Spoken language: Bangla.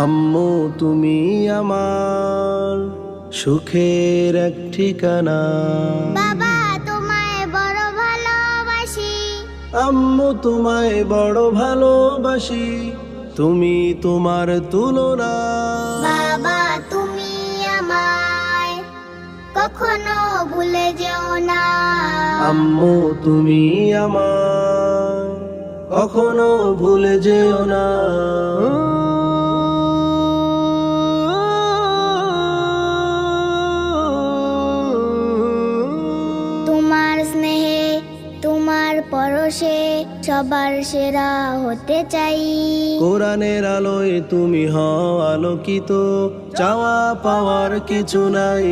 আম্মু তুমি আমার সুখের এক ঠিকানা। বাবা তোমায় বড় ভালোবাসি, আম্মু তোমায় বড় ভালোবাসি, তুমি তোমার তুলনা। বাবা তুমি আমায় কখনো ভুলে যেও না। আম্মু তুমি আমার কখনো ভুলে যেও না। তোমার স্নেহে তোমার পরশে সবার সেরা হতে চাই। কোরআনের আলোয় তুমি হও আলোকিত, চাওয়া পাওয়ার কিছু নাই।